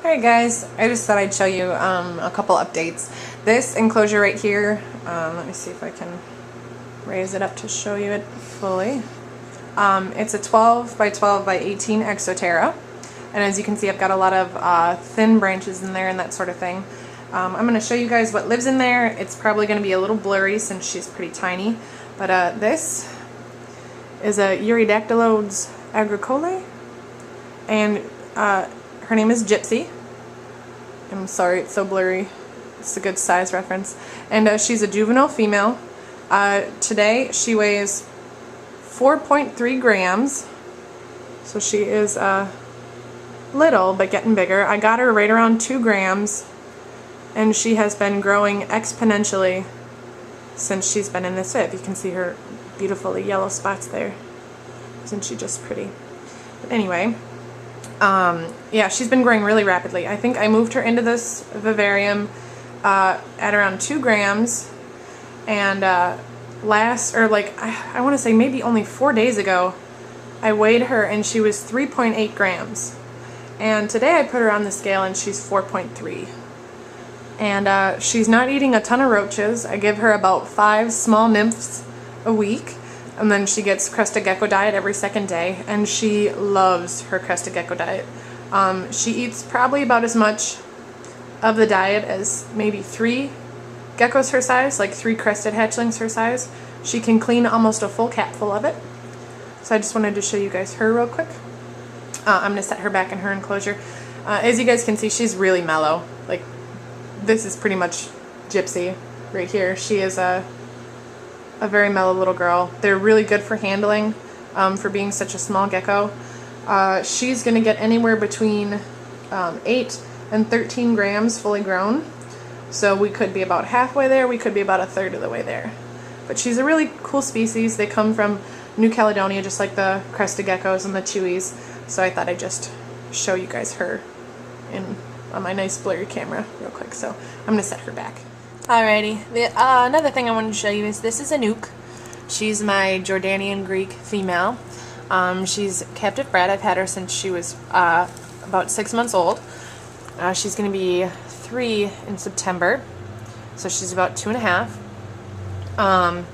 Alright guys, I just thought I'd show you a couple updates. This enclosure right here, let me see if I can raise it up to show you it fully. It's a 12 by 12 by 18 Exoterra, and as you can see I've got a lot of thin branches in there and that sort of thing. I'm going to show you guys what lives in there. It's probably going to be a little blurry since she's pretty tiny, but this is a Eurydactylodes Agricolae, and her name is Gypsy. I'm sorry it's so blurry. It's a good size reference. And she's a juvenile female. Today she weighs 4.3 grams. So she is little but getting bigger. I got her right around 2 grams. And she has been growing exponentially since she's been in this fit. You can see her beautiful yellow spots there. Isn't she just pretty? But anyway. Yeah, she's been growing really rapidly. I think I moved her into this vivarium at around 2 grams, and I want to say maybe only 4 days ago, I weighed her and she was 3.8 grams. And today I put her on the scale and she's 4.3. And she's not eating a ton of roaches. I give her about 5 small nymphs a week. And then she gets crested gecko diet every second day, and she loves her crested gecko diet. She eats probably about as much of the diet as maybe 3 geckos her size, like 3 crested hatchlings her size. She can clean almost a full capful of it. So I just wanted to show you guys her real quick. I'm going to set her back in her enclosure. As you guys can see, she's really mellow. Like, this is pretty much Gypsy right here. She is a very mellow little girl. They're really good for handling, for being such a small gecko. She's going to get anywhere between 8 and 13 grams fully grown. So we could be about halfway there, we could be about a third of the way there. But she's a really cool species. They come from New Caledonia, just like the crested geckos and the chewies. So I thought I'd just show you guys her on my nice blurry camera real quick. So I'm going to set her back. Alrighty, another thing I wanted to show you is this is Anouk. She's my Jordanian Greek female. She's captive bred. I've had her since she was about 6 months old. She's going to be 3 in September, so she's about 2.5.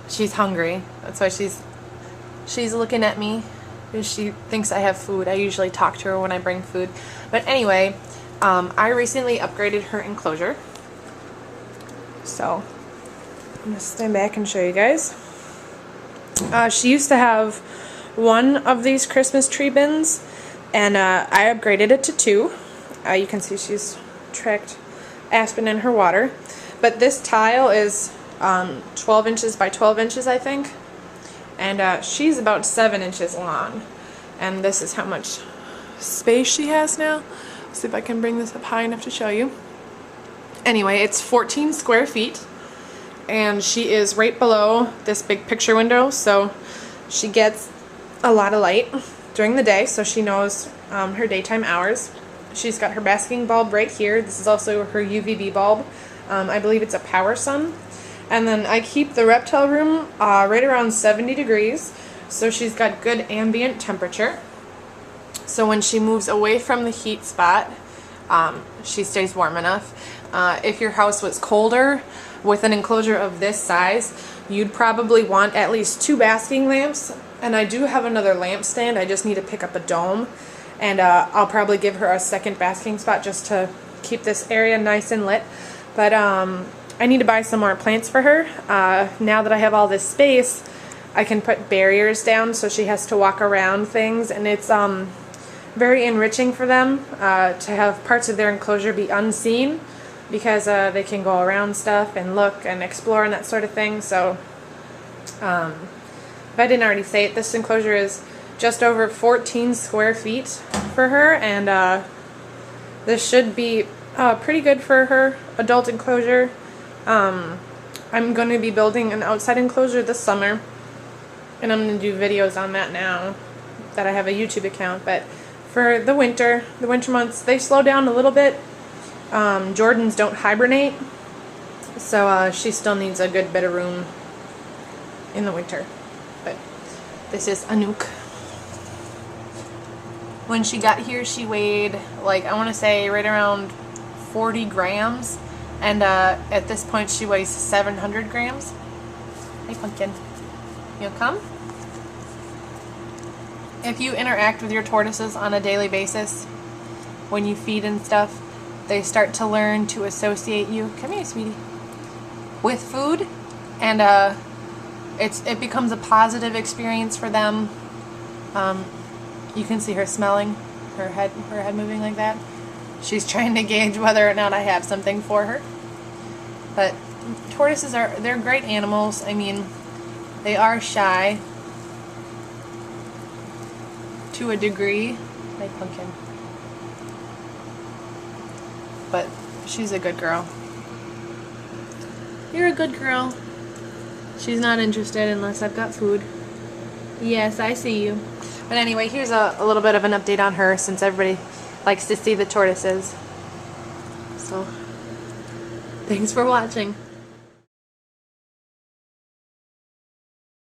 She's hungry. That's why she's looking at me because she thinks I have food. I usually talk to her when I bring food. But anyway, I recently upgraded her enclosure. So I'm going to stand back and show you guys. She used to have 1 of these Christmas tree bins, and I upgraded it to 2. You can see she's tracked aspen in her water. But this tile is 12 inches by 12 inches, I think. And she's about 7 inches long. And this is how much space she has now. Let's see if I can bring this up high enough to show you. Anyway, it's 14 square feet, and she is right below this big picture window, so she gets a lot of light during the day, so she knows her daytime hours. She's got her basking bulb right here. This is also her UVB bulb. I believe it's a power sun. And then I keep the reptile room right around 70 degrees, so she's got good ambient temperature. So when she moves away from the heat spot, she stays warm enough. If your house was colder with an enclosure of this size, you'd probably want at least 2 basking lamps. And I do have another lamp stand. I just need to pick up a dome. And I'll probably give her a second basking spot just to keep this area nice and lit. But I need to buy some more plants for her. Now that I have all this space, I can put barriers down so she has to walk around things. And it's very enriching for them to have parts of their enclosure be unseen, because they can go around stuff and look and explore and that sort of thing. So if I didn't already say it, this enclosure is just over 14 square feet for her, and this should be pretty good for her adult enclosure. I'm going to be building an outside enclosure this summer, and I'm going to do videos on that now that I have a YouTube account. But for the winter months, they slow down a little bit. Jordans don't hibernate, so she still needs a good bit of room in the winter. But this is Anouk. When she got here, she weighed, like, I want to say right around 40 grams. And at this point, she weighs 700 grams. Hey, Pumpkin. You'll come? If you interact with your tortoises on a daily basis, when you feed and stuff, they start to learn to associate you, come here, sweetie, with food. And it becomes a positive experience for them. You can see her smelling, her head moving like that. She's trying to gauge whether or not I have something for her. But tortoises they're great animals. I mean, they are shy to a degree. My Pumpkin. But she's a good girl. You're a good girl. She's not interested unless I've got food. Yes, I see you. But anyway, here's a little bit of an update on her, since everybody likes to see the tortoises. So, thanks for watching.